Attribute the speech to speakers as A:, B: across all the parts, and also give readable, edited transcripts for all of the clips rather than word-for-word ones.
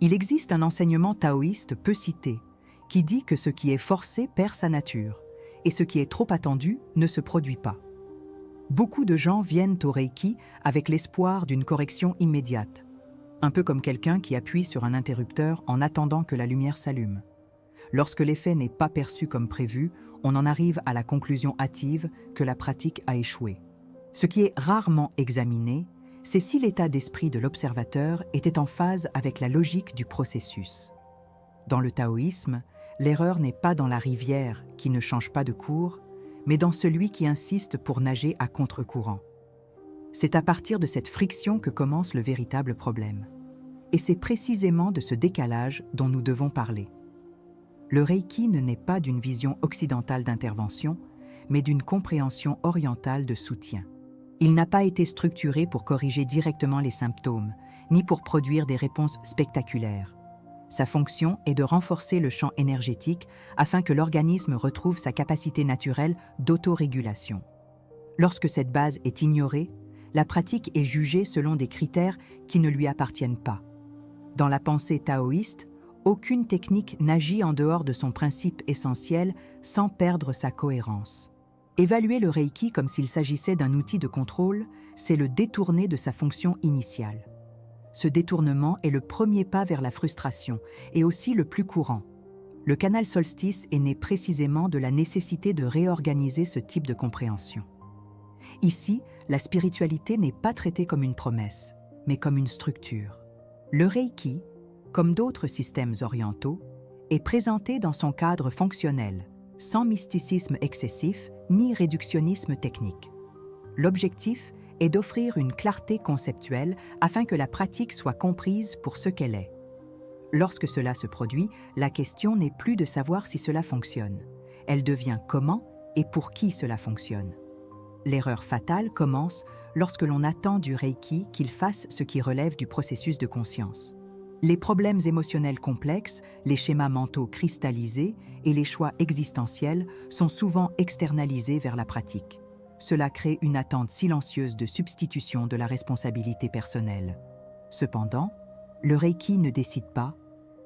A: Il existe un enseignement taoïste peu cité qui dit que ce qui est forcé perd sa nature et ce qui est trop attendu ne se produit pas. Beaucoup de gens viennent au Reiki avec l'espoir d'une correction immédiate, un peu comme quelqu'un qui appuie sur un interrupteur en attendant que la lumière s'allume. Lorsque l'effet n'est pas perçu comme prévu, on en arrive à la conclusion hâtive que la pratique a échoué. Ce qui est rarement examiné, c'est si l'état d'esprit de l'observateur était en phase avec la logique du processus. Dans le taoïsme, l'erreur n'est pas dans la rivière qui ne change pas de cours, mais dans celui qui insiste pour nager à contre-courant. C'est à partir de cette friction que commence le véritable problème. Et c'est précisément de ce décalage dont nous devons parler. Le Reiki ne naît pas d'une vision occidentale d'intervention, mais d'une compréhension orientale de soutien. Il n'a pas été structuré pour corriger directement les symptômes, ni pour produire des réponses spectaculaires. Sa fonction est de renforcer le champ énergétique afin que l'organisme retrouve sa capacité naturelle d'autorégulation. Lorsque cette base est ignorée, la pratique est jugée selon des critères qui ne lui appartiennent pas. Dans la pensée taoïste, aucune technique n'agit en dehors de son principe essentiel sans perdre sa cohérence. Évaluer le Reiki comme s'il s'agissait d'un outil de contrôle, c'est le détourner de sa fonction initiale. Ce détournement est le premier pas vers la frustration et aussi le plus courant. Le canal Solstice est né précisément de la nécessité de réorganiser ce type de compréhension. Ici, la spiritualité n'est pas traitée comme une promesse, mais comme une structure. Le Reiki, comme d'autres systèmes orientaux, est présenté dans son cadre fonctionnel, sans mysticisme excessif ni réductionnisme technique. L'objectif est d'offrir une clarté conceptuelle afin que la pratique soit comprise pour ce qu'elle est. Lorsque cela se produit, la question n'est plus de savoir si cela fonctionne. Elle devient comment et pour qui cela fonctionne. L'erreur fatale commence lorsque l'on attend du Reiki qu'il fasse ce qui relève du processus de conscience. Les problèmes émotionnels complexes, les schémas mentaux cristallisés et les choix existentiels sont souvent externalisés vers la pratique. Cela crée une attente silencieuse de substitution de la responsabilité personnelle. Cependant, le Reiki ne décide pas,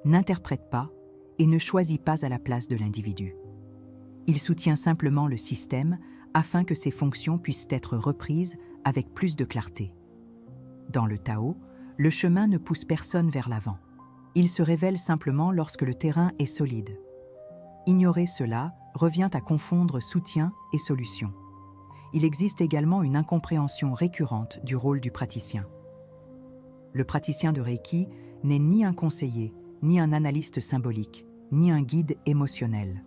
A: n'interprète pas et ne choisit pas à la place de l'individu. Il soutient simplement le système afin que ses fonctions puissent être reprises avec plus de clarté. Dans le Tao, le chemin ne pousse personne vers l'avant. Il se révèle simplement lorsque le terrain est solide. Ignorer cela revient à confondre soutien et solution. Il existe également une incompréhension récurrente du rôle du praticien. Le praticien de Reiki n'est ni un conseiller, ni un analyste symbolique, ni un guide émotionnel.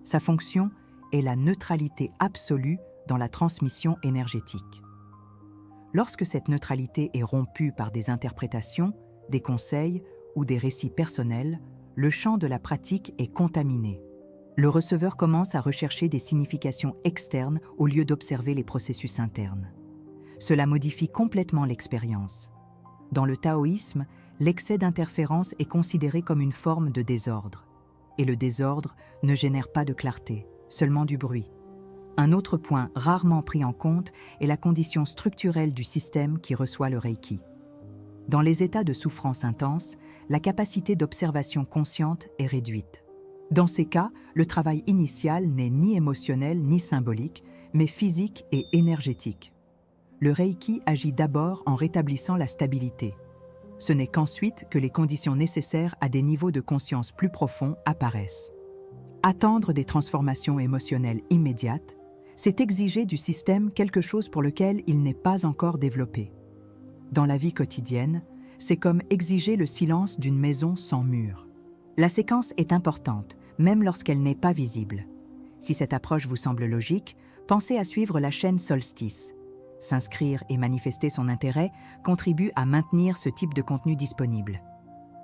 A: Sa fonction est la neutralité absolue dans la transmission énergétique. Lorsque cette neutralité est rompue par des interprétations, des conseils ou des récits personnels, le champ de la pratique est contaminé. Le receveur commence à rechercher des significations externes au lieu d'observer les processus internes. Cela modifie complètement l'expérience. Dans le taoïsme, l'excès d'interférence est considéré comme une forme de désordre. Et le désordre ne génère pas de clarté, seulement du bruit. Un autre point rarement pris en compte est la condition structurelle du système qui reçoit le Reiki. Dans les états de souffrance intense, la capacité d'observation consciente est réduite. Dans ces cas, le travail initial n'est ni émotionnel ni symbolique, mais physique et énergétique. Le Reiki agit d'abord en rétablissant la stabilité. Ce n'est qu'ensuite que les conditions nécessaires à des niveaux de conscience plus profonds apparaissent. Attendre des transformations émotionnelles immédiates, c'est exiger du système quelque chose pour lequel il n'est pas encore développé. Dans la vie quotidienne, c'est comme exiger le silence d'une maison sans murs. La séquence est importante, même lorsqu'elle n'est pas visible. Si cette approche vous semble logique, pensez à suivre la chaîne Solstice. S'inscrire et manifester son intérêt contribue à maintenir ce type de contenu disponible.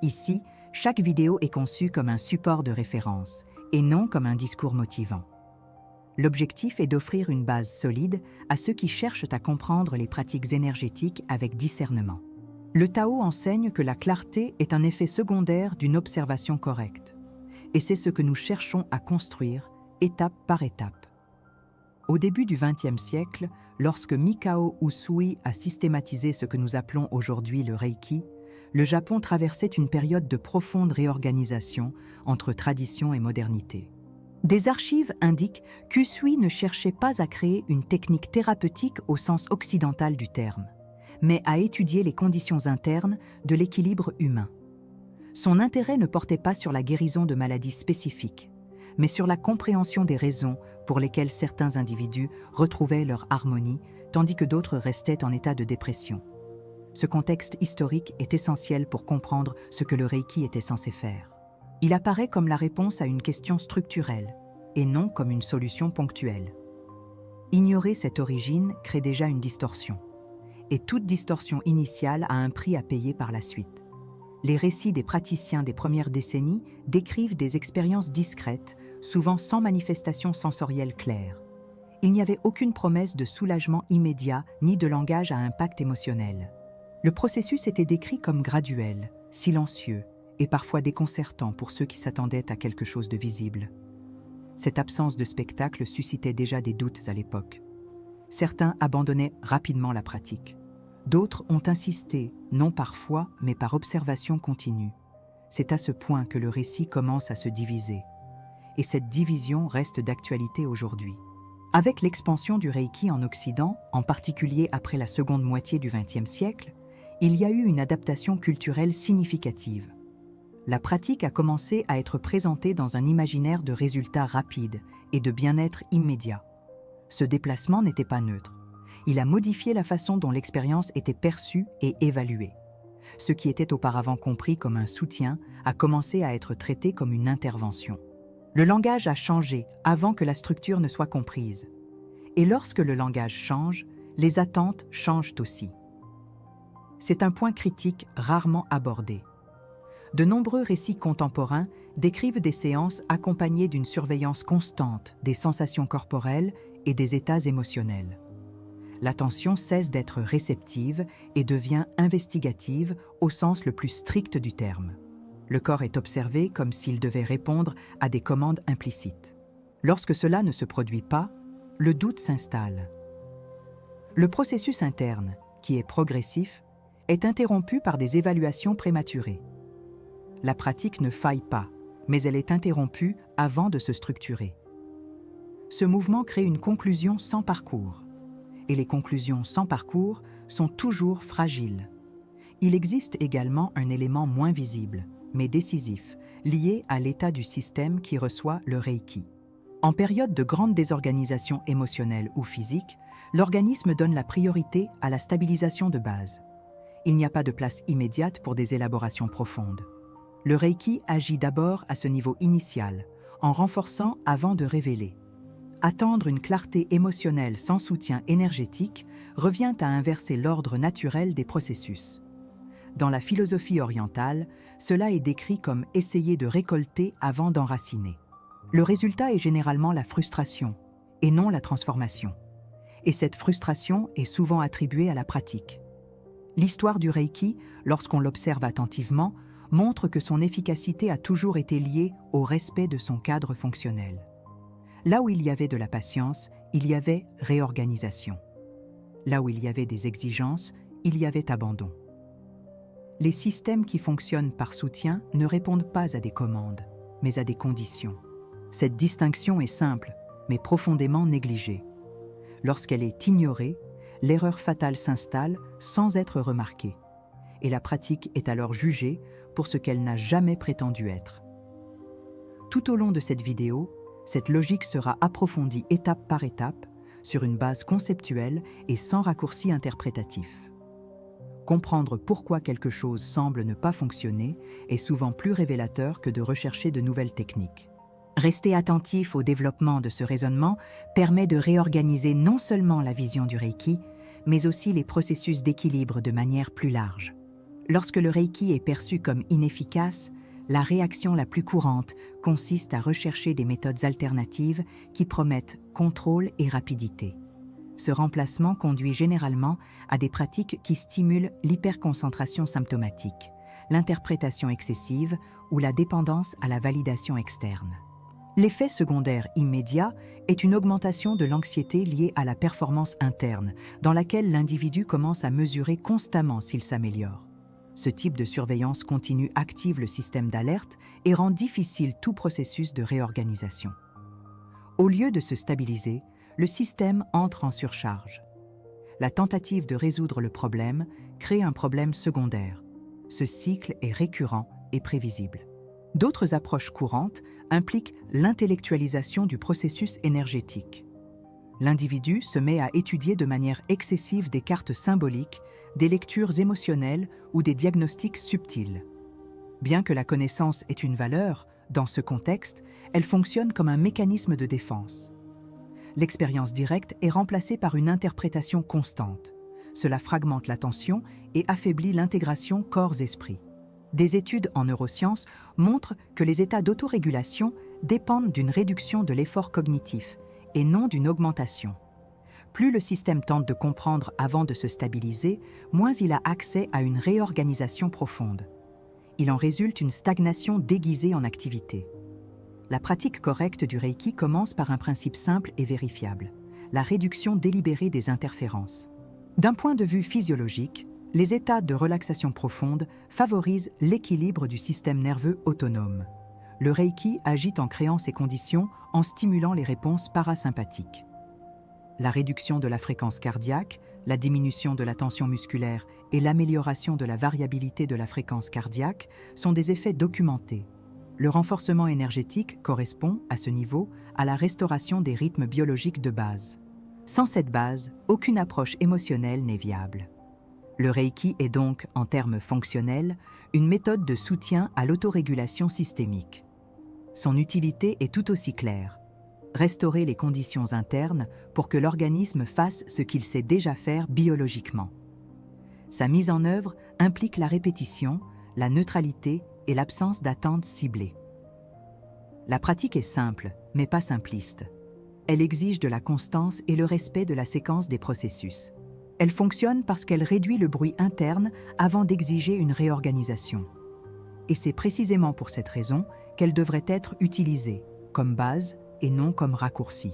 A: Ici, chaque vidéo est conçue comme un support de référence et non comme un discours motivant. L'objectif est d'offrir une base solide à ceux qui cherchent à comprendre les pratiques énergétiques avec discernement. Le Tao enseigne que la clarté est un effet secondaire d'une observation correcte. Et c'est ce que nous cherchons à construire, étape par étape. Au début du XXe siècle, lorsque Mikao Usui a systématisé ce que nous appelons aujourd'hui le Reiki, le Japon traversait une période de profonde réorganisation entre tradition et modernité. Des archives indiquent qu'Usui ne cherchait pas à créer une technique thérapeutique au sens occidental du terme, mais à étudier les conditions internes de l'équilibre humain. Son intérêt ne portait pas sur la guérison de maladies spécifiques, mais sur la compréhension des raisons pour lesquelles certains individus retrouvaient leur harmonie, tandis que d'autres restaient en état de dépression. Ce contexte historique est essentiel pour comprendre ce que le Reiki était censé faire. Il apparaît comme la réponse à une question structurelle, et non comme une solution ponctuelle. Ignorer cette origine crée déjà une distorsion, et toute distorsion initiale a un prix à payer par la suite. Les récits des praticiens des premières décennies décrivent des expériences discrètes, souvent sans manifestation sensorielle claire. Il n'y avait aucune promesse de soulagement immédiat ni de langage à impact émotionnel. Le processus était décrit comme graduel, silencieux et parfois déconcertant pour ceux qui s'attendaient à quelque chose de visible. Cette absence de spectacle suscitait déjà des doutes à l'époque. Certains abandonnaient rapidement la pratique. D'autres ont insisté, non par foi, mais par observation continue. C'est à ce point que le récit commence à se diviser. Et cette division reste d'actualité aujourd'hui. Avec l'expansion du Reiki en Occident, en particulier après la seconde moitié du XXe siècle, il y a eu une adaptation culturelle significative. La pratique a commencé à être présentée dans un imaginaire de résultats rapides et de bien-être immédiat. Ce déplacement n'était pas neutre. Il a modifié la façon dont l'expérience était perçue et évaluée. Ce qui était auparavant compris comme un soutien a commencé à être traité comme une intervention. Le langage a changé avant que la structure ne soit comprise. Et lorsque le langage change, les attentes changent aussi. C'est un point critique rarement abordé. De nombreux récits contemporains décrivent des séances accompagnées d'une surveillance constante des sensations corporelles et des états émotionnels. L'attention cesse d'être réceptive et devient investigative au sens le plus strict du terme. Le corps est observé comme s'il devait répondre à des commandes implicites. Lorsque cela ne se produit pas, le doute s'installe. Le processus interne, qui est progressif, est interrompu par des évaluations prématurées. La pratique ne faille pas, mais elle est interrompue avant de se structurer. Ce mouvement crée une conclusion sans parcours. Et les conclusions sans parcours sont toujours fragiles. Il existe également un élément moins visible, mais décisif, lié à l'état du système qui reçoit le Reiki. En période de grande désorganisation émotionnelle ou physique, l'organisme donne la priorité à la stabilisation de base. Il n'y a pas de place immédiate pour des élaborations profondes. Le Reiki agit d'abord à ce niveau initial, en renforçant avant de révéler. Attendre une clarté émotionnelle sans soutien énergétique revient à inverser l'ordre naturel des processus. Dans la philosophie orientale, cela est décrit comme essayer de récolter avant d'enraciner. Le résultat est généralement la frustration, et non la transformation. Et cette frustration est souvent attribuée à la pratique. L'histoire du Reiki, lorsqu'on l'observe attentivement, montre que son efficacité a toujours été liée au respect de son cadre fonctionnel. Là où il y avait de la patience, il y avait réorganisation. Là où il y avait des exigences, il y avait abandon. Les systèmes qui fonctionnent par soutien ne répondent pas à des commandes, mais à des conditions. Cette distinction est simple, mais profondément négligée. Lorsqu'elle est ignorée, l'erreur fatale s'installe sans être remarquée, et la pratique est alors jugée pour ce qu'elle n'a jamais prétendu être. Tout au long de cette vidéo, cette logique sera approfondie étape par étape, sur une base conceptuelle et sans raccourci interprétatif. Comprendre pourquoi quelque chose semble ne pas fonctionner est souvent plus révélateur que de rechercher de nouvelles techniques. Rester attentif au développement de ce raisonnement permet de réorganiser non seulement la vision du Reiki, mais aussi les processus d'équilibre de manière plus large. Lorsque le Reiki est perçu comme inefficace, la réaction la plus courante consiste à rechercher des méthodes alternatives qui promettent contrôle et rapidité. Ce remplacement conduit généralement à des pratiques qui stimulent l'hyperconcentration symptomatique, l'interprétation excessive ou la dépendance à la validation externe. L'effet secondaire immédiat est une augmentation de l'anxiété liée à la performance interne, dans laquelle l'individu commence à mesurer constamment s'il s'améliore. Ce type de surveillance continue active le système d'alerte et rend difficile tout processus de réorganisation. Au lieu de se stabiliser, le système entre en surcharge. La tentative de résoudre le problème crée un problème secondaire. Ce cycle est récurrent et prévisible. D'autres approches courantes impliquent l'intellectualisation du processus énergétique. L'individu se met à étudier de manière excessive des cartes symboliques, des lectures émotionnelles ou des diagnostics subtils. Bien que la connaissance ait une valeur, dans ce contexte, elle fonctionne comme un mécanisme de défense. L'expérience directe est remplacée par une interprétation constante. Cela fragmente l'attention et affaiblit l'intégration corps-esprit. Des études en neurosciences montrent que les états d'autorégulation dépendent d'une réduction de l'effort cognitif et non d'une augmentation. Plus le système tente de comprendre avant de se stabiliser, moins il a accès à une réorganisation profonde. Il en résulte une stagnation déguisée en activité. La pratique correcte du Reiki commence par un principe simple et vérifiable, la réduction délibérée des interférences. D'un point de vue physiologique, les états de relaxation profonde favorisent l'équilibre du système nerveux autonome. Le Reiki agit en créant ces conditions en stimulant les réponses parasympathiques. La réduction de la fréquence cardiaque, la diminution de la tension musculaire et l'amélioration de la variabilité de la fréquence cardiaque sont des effets documentés. Le renforcement énergétique correspond, à ce niveau, à la restauration des rythmes biologiques de base. Sans cette base, aucune approche émotionnelle n'est viable. Le Reiki est donc, en termes fonctionnels, une méthode de soutien à l'autorégulation systémique. Son utilité est tout aussi claire. Restaurer les conditions internes pour que l'organisme fasse ce qu'il sait déjà faire biologiquement. Sa mise en œuvre implique la répétition, la neutralité et l'absence d'attente ciblée. La pratique est simple, mais pas simpliste. Elle exige de la constance et le respect de la séquence des processus. Elle fonctionne parce qu'elle réduit le bruit interne avant d'exiger une réorganisation. Et c'est précisément pour cette raison qu'elle devrait être utilisée comme base et non comme raccourci.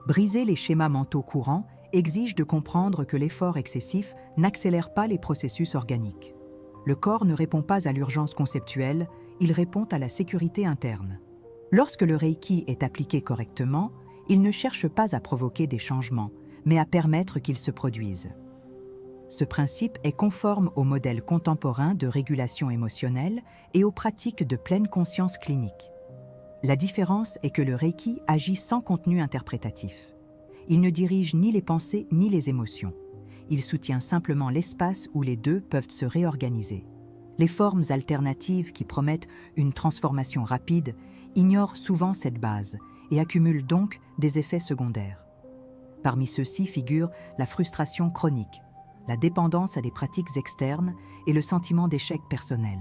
A: Briser les schémas mentaux courants exige de comprendre que l'effort excessif n'accélère pas les processus organiques. Le corps ne répond pas à l'urgence conceptuelle, il répond à la sécurité interne. Lorsque le Reiki est appliqué correctement, il ne cherche pas à provoquer des changements, mais à permettre qu'ils se produisent. Ce principe est conforme au modèle contemporain de régulation émotionnelle et aux pratiques de pleine conscience clinique. La différence est que le Reiki agit sans contenu interprétatif. Il ne dirige ni les pensées ni les émotions. Il soutient simplement l'espace où les deux peuvent se réorganiser. Les formes alternatives qui promettent une transformation rapide ignorent souvent cette base et accumulent donc des effets secondaires. Parmi ceux-ci figurent la frustration chronique, la dépendance à des pratiques externes et le sentiment d'échec personnel.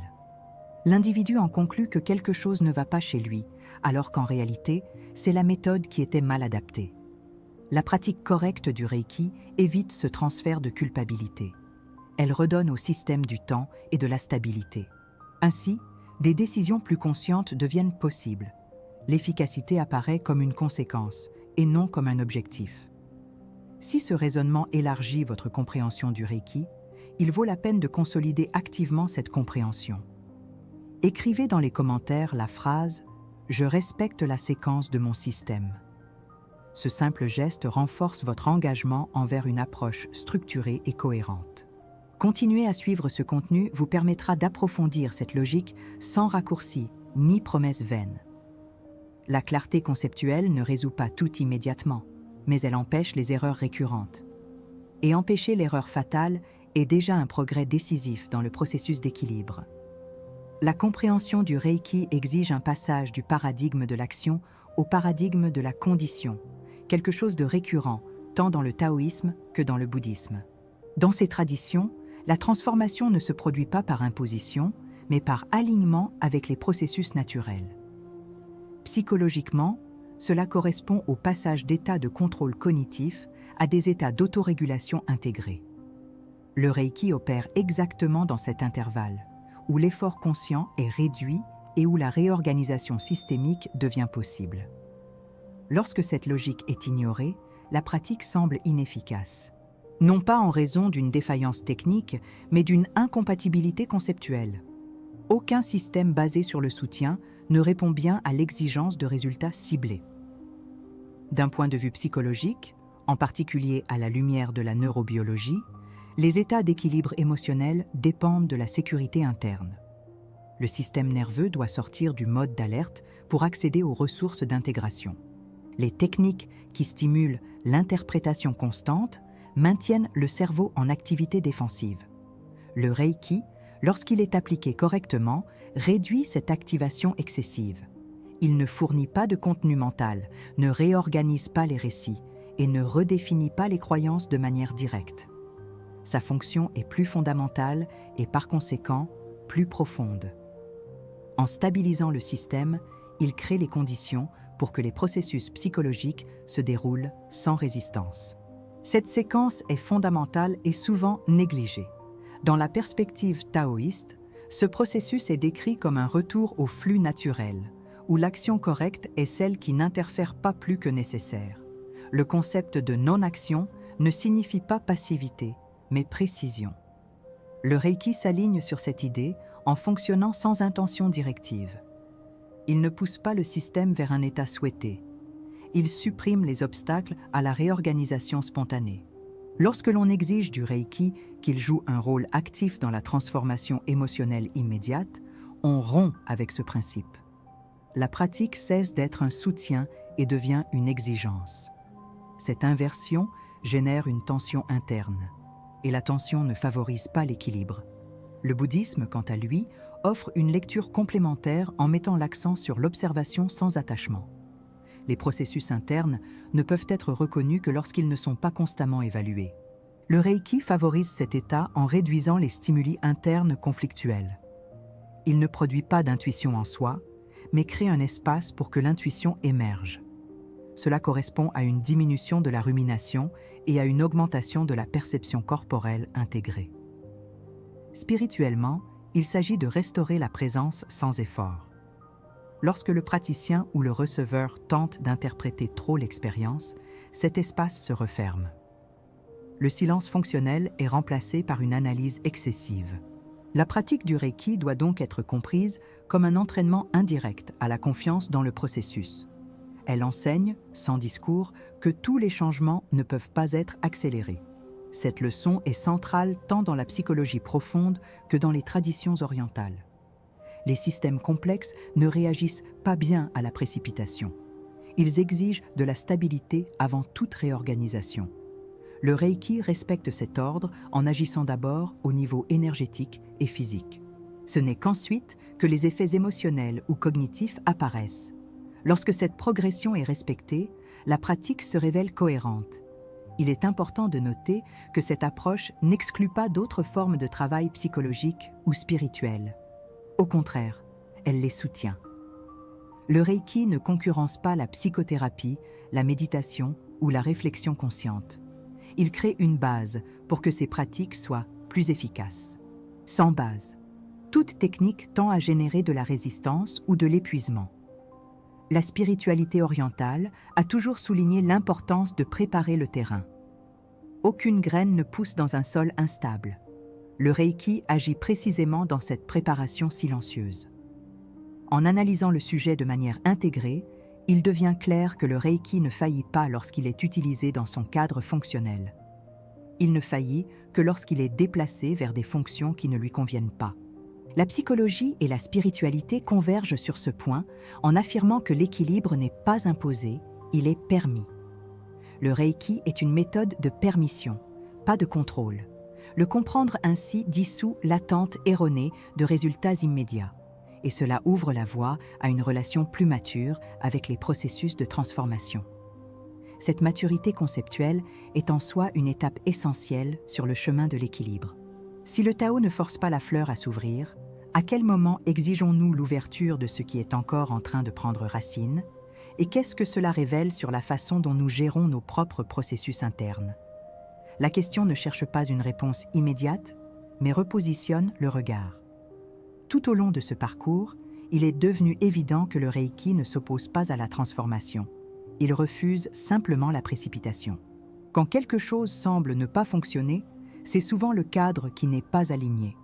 A: L'individu en conclut que quelque chose ne va pas chez lui, alors qu'en réalité, c'est la méthode qui était mal adaptée. La pratique correcte du Reiki évite ce transfert de culpabilité. Elle redonne au système du temps et de la stabilité. Ainsi, des décisions plus conscientes deviennent possibles. L'efficacité apparaît comme une conséquence et non comme un objectif. Si ce raisonnement élargit votre compréhension du Reiki, il vaut la peine de consolider activement cette compréhension. Écrivez dans les commentaires la phrase « Je respecte la séquence de mon système ». Ce simple geste renforce votre engagement envers une approche structurée et cohérente. Continuer à suivre ce contenu vous permettra d'approfondir cette logique sans raccourcis ni promesses vaines. La clarté conceptuelle ne résout pas tout immédiatement, mais elle empêche les erreurs récurrentes. Et empêcher l'erreur fatale est déjà un progrès décisif dans le processus d'équilibre. La compréhension du Reiki exige un passage du paradigme de l'action au paradigme de la condition, quelque chose de récurrent, tant dans le taoïsme que dans le bouddhisme. Dans ces traditions, la transformation ne se produit pas par imposition, mais par alignement avec les processus naturels. Psychologiquement, cela correspond au passage d'états de contrôle cognitif à des états d'autorégulation intégrés. Le Reiki opère exactement dans cet intervalle, où l'effort conscient est réduit et où la réorganisation systémique devient possible. Lorsque cette logique est ignorée, la pratique semble inefficace. non pas en raison d'une défaillance technique, mais d'une incompatibilité conceptuelle. Aucun système basé sur le soutien ne répond bien à l'exigence de résultats ciblés. D'un point de vue psychologique, en particulier à la lumière de la neurobiologie, les états d'équilibre émotionnel dépendent de la sécurité interne. Le système nerveux doit sortir du mode d'alerte pour accéder aux ressources d'intégration. Les techniques qui stimulent l'interprétation constante maintiennent le cerveau en activité défensive. Le Reiki, lorsqu'il est appliqué correctement, réduit cette activation excessive. Il ne fournit pas de contenu mental, ne réorganise pas les récits et ne redéfinit pas les croyances de manière directe. Sa fonction est plus fondamentale et par conséquent plus profonde. En stabilisant le système, il crée les conditions pour que les processus psychologiques se déroulent sans résistance. Cette séquence est fondamentale et souvent négligée. Dans la perspective taoïste, ce processus est décrit comme un retour au flux naturel, où l'action correcte est celle qui n'interfère pas plus que nécessaire. Le concept de non-action ne signifie pas passivité, mais précision. Le Reiki s'aligne sur cette idée en fonctionnant sans intention directive. Il ne pousse pas le système vers un état souhaité. Il supprime les obstacles à la réorganisation spontanée. Lorsque l'on exige du Reiki qu'il joue un rôle actif dans la transformation émotionnelle immédiate, on rompt avec ce principe. La pratique cesse d'être un soutien et devient une exigence. Cette inversion génère une tension interne, et la tension ne favorise pas l'équilibre. Le bouddhisme, quant à lui, offre une lecture complémentaire en mettant l'accent sur l'observation sans attachement. Les processus internes ne peuvent être reconnus que lorsqu'ils ne sont pas constamment évalués. Le Reiki favorise cet état en réduisant les stimuli internes conflictuels. Il ne produit pas d'intuition en soi, mais crée un espace pour que l'intuition émerge. Cela correspond à une diminution de la rumination et à une augmentation de la perception corporelle intégrée. Spirituellement, il s'agit de restaurer la présence sans effort. Lorsque le praticien ou le receveur tente d'interpréter trop l'expérience, cet espace se referme. Le silence fonctionnel est remplacé par une analyse excessive. La pratique du Reiki doit donc être comprise comme un entraînement indirect à la confiance dans le processus. Elle enseigne, sans discours, que tous les changements ne peuvent pas être accélérés. Cette leçon est centrale tant dans la psychologie profonde que dans les traditions orientales. Les systèmes complexes ne réagissent pas bien à la précipitation. Ils exigent de la stabilité avant toute réorganisation. Le Reiki respecte cet ordre en agissant d'abord au niveau énergétique et physique. Ce n'est qu'ensuite que les effets émotionnels ou cognitifs apparaissent. Lorsque cette progression est respectée, la pratique se révèle cohérente. Il est important de noter que cette approche n'exclut pas d'autres formes de travail psychologique ou spirituel. Au contraire, elle les soutient. Le Reiki ne concurrence pas la psychothérapie, la méditation ou la réflexion consciente. Il crée une base pour que ces pratiques soient plus efficaces. Sans base, toute technique tend à générer de la résistance ou de l'épuisement. La spiritualité orientale a toujours souligné l'importance de préparer le terrain. Aucune graine ne pousse dans un sol instable. Le Reiki agit précisément dans cette préparation silencieuse. En analysant le sujet de manière intégrée, il devient clair que le Reiki ne faillit pas lorsqu'il est utilisé dans son cadre fonctionnel. Il ne faillit que lorsqu'il est déplacé vers des fonctions qui ne lui conviennent pas. La psychologie et la spiritualité convergent sur ce point en affirmant que l'équilibre n'est pas imposé, il est permis. Le Reiki est une méthode de permission, pas de contrôle. Le comprendre ainsi dissout l'attente erronée de résultats immédiats, et cela ouvre la voie à une relation plus mature avec les processus de transformation. Cette maturité conceptuelle est en soi une étape essentielle sur le chemin de l'équilibre. Si le Tao ne force pas la fleur à s'ouvrir, à quel moment exigeons-nous l'ouverture de ce qui est encore en train de prendre racine? Et qu'est-ce que cela révèle sur la façon dont nous gérons nos propres processus internes? La question ne cherche pas une réponse immédiate, mais repositionne le regard. Tout au long de ce parcours, il est devenu évident que le Reiki ne s'oppose pas à la transformation. Il refuse simplement la précipitation. Quand quelque chose semble ne pas fonctionner, c'est souvent le cadre qui n'est pas aligné.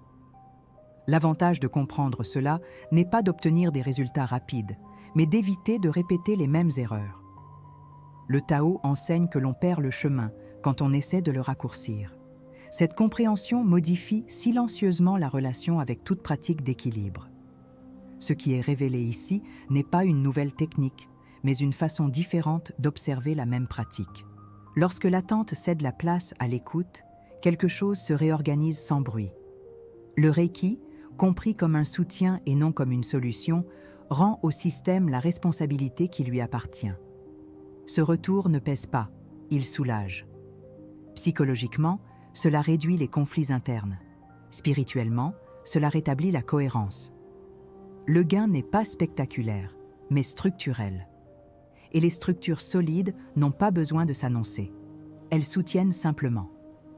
A: L'avantage de comprendre cela n'est pas d'obtenir des résultats rapides, mais d'éviter de répéter les mêmes erreurs. Le Tao enseigne que l'on perd le chemin quand on essaie de le raccourcir. Cette compréhension modifie silencieusement la relation avec toute pratique d'équilibre. Ce qui est révélé ici n'est pas une nouvelle technique, mais une façon différente d'observer la même pratique. Lorsque l'attente cède la place à l'écoute, quelque chose se réorganise sans bruit. Le Reiki, compris comme un soutien et non comme une solution, rend au système la responsabilité qui lui appartient. Ce retour ne pèse pas, il soulage. Psychologiquement, cela réduit les conflits internes. Spirituellement, cela rétablit la cohérence. Le gain n'est pas spectaculaire, mais structurel. Et les structures solides n'ont pas besoin de s'annoncer. Elles soutiennent simplement.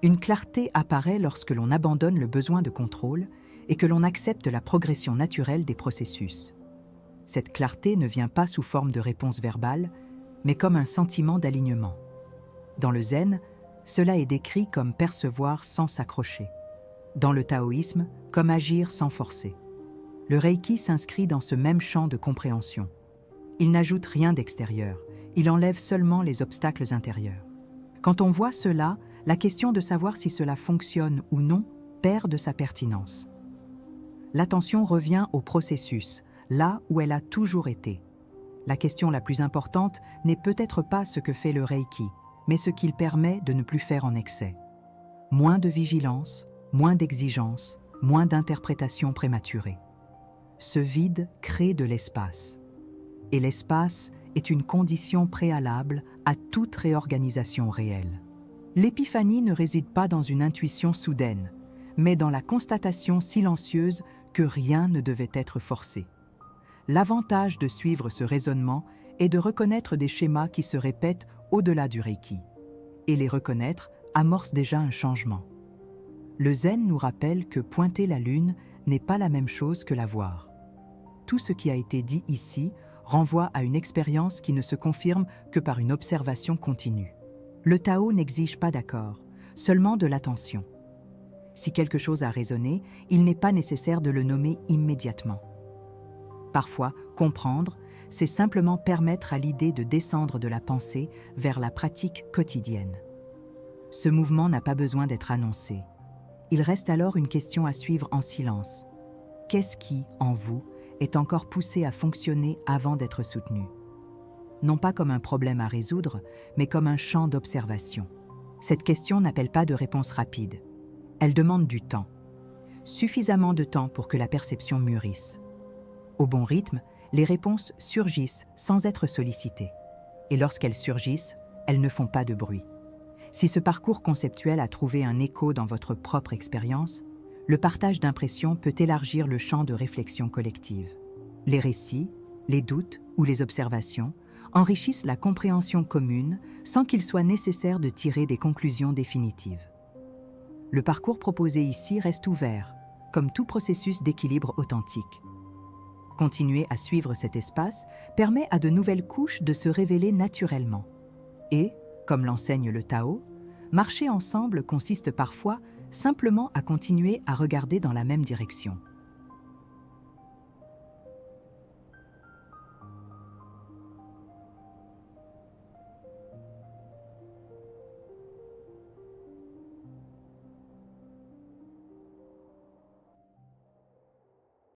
A: Une clarté apparaît lorsque l'on abandonne le besoin de contrôle et que l'on accepte la progression naturelle des processus. Cette clarté ne vient pas sous forme de réponse verbale, mais comme un sentiment d'alignement. Dans le zen, cela est décrit comme percevoir sans s'accrocher. Dans le taoïsme, comme agir sans forcer. Le Reiki s'inscrit dans ce même champ de compréhension. Il n'ajoute rien d'extérieur, il enlève seulement les obstacles intérieurs. Quand on voit cela, la question de savoir si cela fonctionne ou non perd de sa pertinence. L'attention revient au processus, là où elle a toujours été. La question la plus importante n'est peut-être pas ce que fait le Reiki, mais ce qu'il permet de ne plus faire en excès. Moins de vigilance, moins d'exigence, moins d'interprétation prématurée. Ce vide crée de l'espace. Et l'espace est une condition préalable à toute réorganisation réelle. L'épiphanie ne réside pas dans une intuition soudaine, mais dans la constatation silencieuse que rien ne devait être forcé. L'avantage de suivre ce raisonnement est de reconnaître des schémas qui se répètent au-delà du Reiki. Et les reconnaître amorce déjà un changement. Le zen nous rappelle que pointer la lune n'est pas la même chose que la voir. Tout ce qui a été dit ici renvoie à une expérience qui ne se confirme que par une observation continue. Le Tao n'exige pas d'accord, seulement de l'attention. Si quelque chose a résonné, il n'est pas nécessaire de le nommer immédiatement. Parfois, comprendre, c'est simplement permettre à l'idée de descendre de la pensée vers la pratique quotidienne. Ce mouvement n'a pas besoin d'être annoncé. Il reste alors une question à suivre en silence. Qu'est-ce qui, en vous, est encore poussé à fonctionner avant d'être soutenu? Non pas comme un problème à résoudre, mais comme un champ d'observation. Cette question n'appelle pas de réponse rapide. Elle demande du temps. Suffisamment de temps pour que la perception mûrisse. Au bon rythme, les réponses surgissent sans être sollicitées. Et lorsqu'elles surgissent, elles ne font pas de bruit. Si ce parcours conceptuel a trouvé un écho dans votre propre expérience, le partage d'impressions peut élargir le champ de réflexion collective. Les récits, les doutes ou les observations enrichissent la compréhension commune sans qu'il soit nécessaire de tirer des conclusions définitives. Le parcours proposé ici reste ouvert, comme tout processus d'équilibre authentique. Continuer à suivre cet espace permet à de nouvelles couches de se révéler naturellement. Et, comme l'enseigne le Tao, marcher ensemble consiste parfois simplement à continuer à regarder dans la même direction.